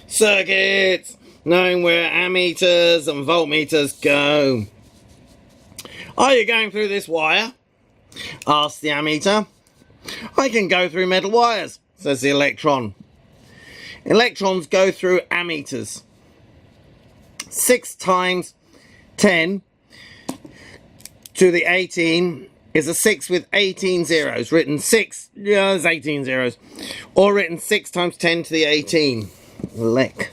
circuits, knowing where ammeters and voltmeters go. Are you going through this wire? Asks the ammeter. I can go through metal wires, says the electron. Electrons go through ammeters. 6 times 10 to the 18 is a 6 with 18 zeros. Written 6, yeah, there's 18 zeros. Or written 6 times 10 to the 18. Lek.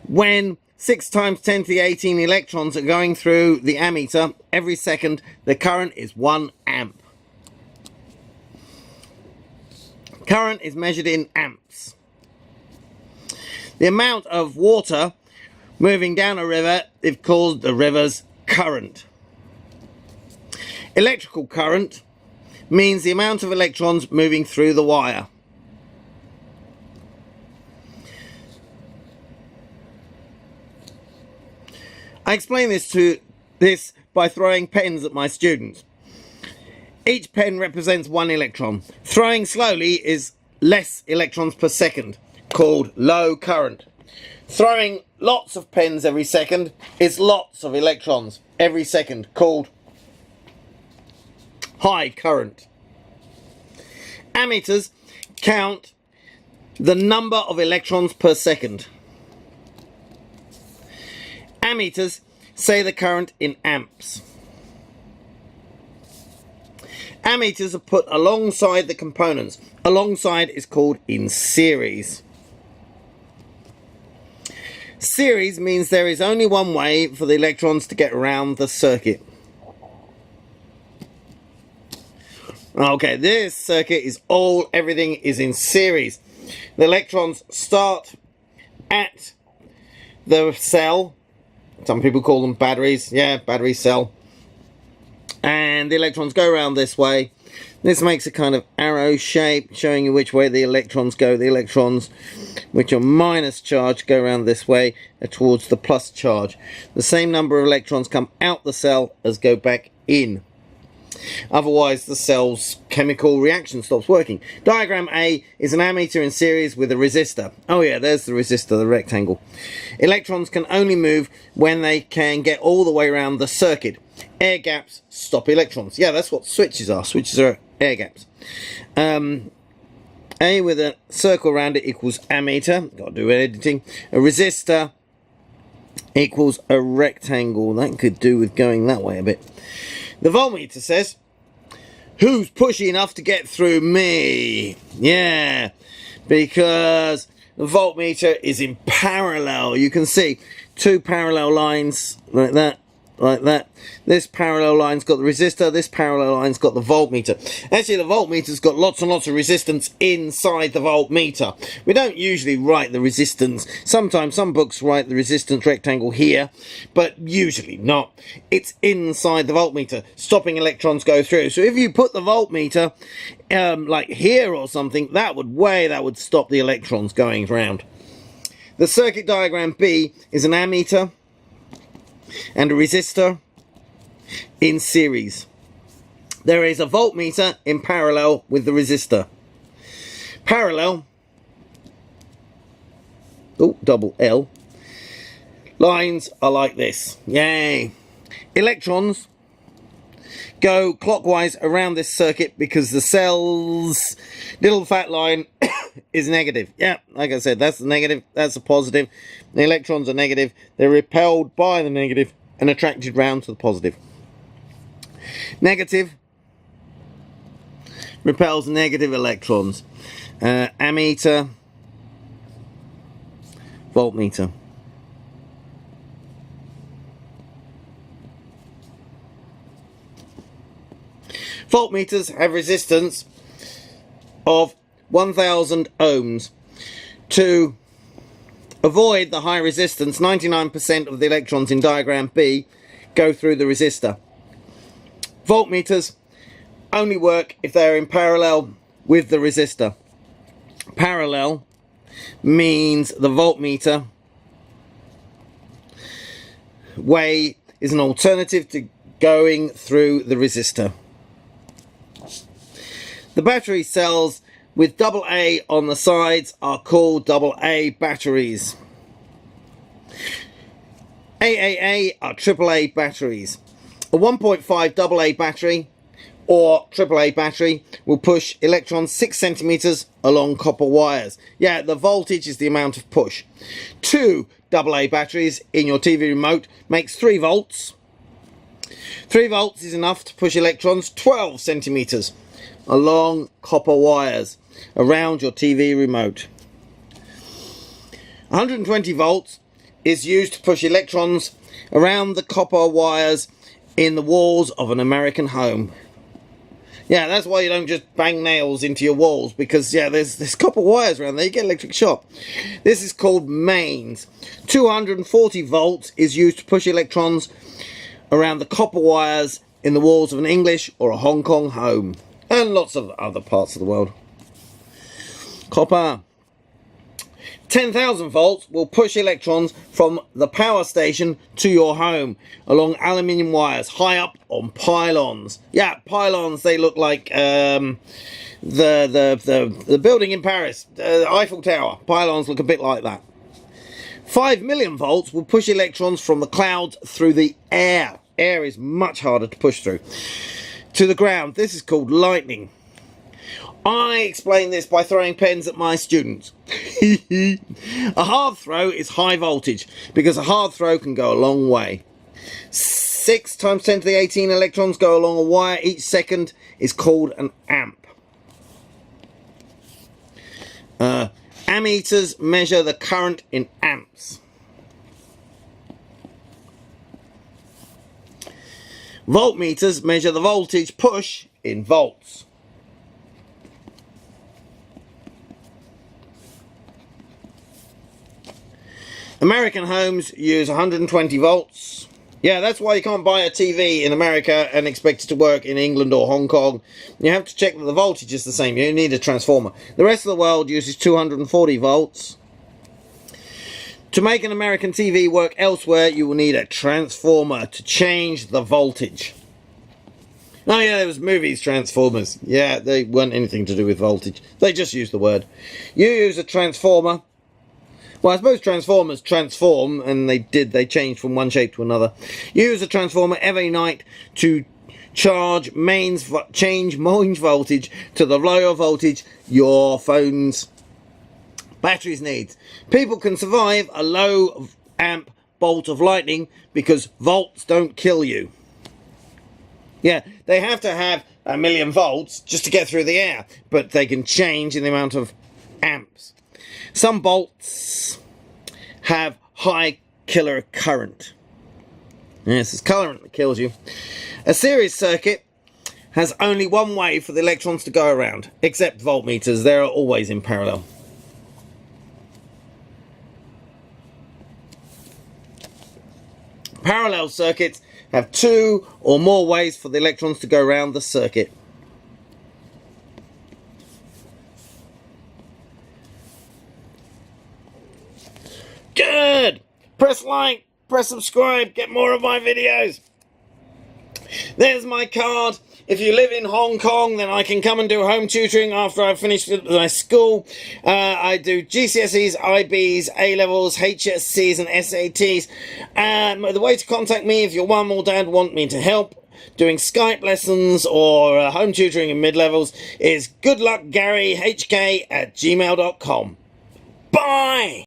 When 6 times 10 to the 18 electrons are going through the ammeter, every second the current is 1 amp. Current is measured in amps. The amount of water moving down a river is called the river's current. Electrical current means the amount of electrons moving through the wire. I explain this by throwing pens at my students. Each pen represents 1 electron. Throwing slowly is less electrons per second, called low current. Throwing lots of pens every second is lots of electrons every second, called high current. Ammeters count the number of electrons per second. Ammeters say the current in amps. Ammeters are put alongside the components. Alongside is called in series. Series means there is only one way for the electrons to get around the circuit. Okay, this circuit is everything is in series. The electrons start at the cell. Some people call them batteries. Yeah, battery cell. And the electrons go around this way. This makes a kind of arrow shape showing you which way the electrons go. The electrons which are minus charge go around this way towards the plus charge. The same number of electrons come out the cell as go back in. Otherwise the cell's chemical reaction stops working. Diagram A is an ammeter in series with a resistor. Oh yeah, there's the resistor, the rectangle. Electrons can only move when they can get all the way around the circuit. Air gaps stop electrons. Yeah, that's what switches are. Switches are air gaps. A with a circle around it equals ammeter. Got to do editing. A resistor equals a rectangle. That could do with going that way a bit. The voltmeter says, who's pushy enough to get through me? Yeah, because the voltmeter is in parallel. You can see 2 parallel lines like that. Like that. This parallel line's got the resistor, this parallel line's got the voltmeter. Actually, the voltmeter's got lots and lots of resistance inside the voltmeter. We don't usually write the resistance. Sometimes some books write the resistance rectangle here, but usually not. It's inside the voltmeter, stopping electrons go through. So if you put the voltmeter like here or something, that would stop the electrons going around. The circuit diagram B is an ammeter and a resistor in series. There is a voltmeter in parallel with the resistor. Parallel, double L, lines are like this. Yay! Electrons go clockwise around this circuit because the cell's little fat line is negative. Yeah, like I said, that's the negative, that's the positive. The electrons are negative. They're repelled by the negative and attracted round to the positive. Negative repels negative electrons. Ammeter, voltmeter. Voltmeters have resistance of 1000 ohms. To avoid the high resistance, 99% of the electrons in diagram B go through the resistor. Voltmeters only work if they are in parallel with the resistor. Parallel means the voltmeter way is an alternative to going through the resistor. The battery cells with double A on the sides are called double A batteries. AAA are AAA batteries. A 1.5 AA battery or AAA battery will push electrons 6 centimeters along copper wires. Yeah, the voltage is the amount of push. 2 AA batteries in your TV remote makes 3 volts. 3 volts is enough to push electrons 12 centimeters along copper wires around your TV remote. 120 volts is used to push electrons around the copper wires in the walls of an American home. Yeah, that's why you don't just bang nails into your walls, because yeah, there's copper wires around there, you get electric shock. This is called mains. 240 volts is used to push electrons around the copper wires in the walls of an English or a Hong Kong home, and lots of other parts of the world. Copper. 10,000 volts will push electrons from the power station to your home along aluminium wires high up on pylons. Yeah, pylons, they look like the building in Paris, the Eiffel Tower. Pylons look a bit like that. 5 million volts will push electrons from the clouds through the air. Air is much harder to push through. To the ground. This is called lightning. I explain this by throwing pens at my students. A hard throw is high voltage because a hard throw can go a long way. 6 times 10 to the 18 electrons go along a wire each second is called an amp. Ammeters measure the current in amps. Voltmeters measure the voltage push in volts. American homes use 120 volts. Yeah, that's why you can't buy a TV in America and expect it to work in England or Hong Kong. You have to check that the voltage is the same. You need a transformer. The rest of the world uses 240 volts. To make an American TV work elsewhere, you will need a transformer to change the voltage. Oh yeah, there was movies, Transformers. Yeah, they weren't anything to do with voltage. They just used the word. You use a transformer. Well, I suppose transformers transform, and they change from one shape to another. Use a transformer every night to change mains voltage to the lower voltage your phone's batteries need. People can survive a low amp bolt of lightning because volts don't kill you. Yeah, they have to have 1,000,000 volts just to get through the air, but they can change in the amount of amps. Some bolts have high killer current. Yes, it's current that kills you. A series circuit has only one way for the electrons to go around, except voltmeters, they're always in parallel. Parallel circuits have 2 or more ways for the electrons to go around the circuit. Good! Press like, press subscribe, get more of my videos. There's my card. If you live in Hong Kong, then I can come and do home tutoring after I've finished my school. I do GCSEs, IBs, A-levels, HSCs and SATs. The way to contact me if your mum or dad want me to help doing Skype lessons or home tutoring in mid-levels is goodluckgaryhk@gmail.com. Bye!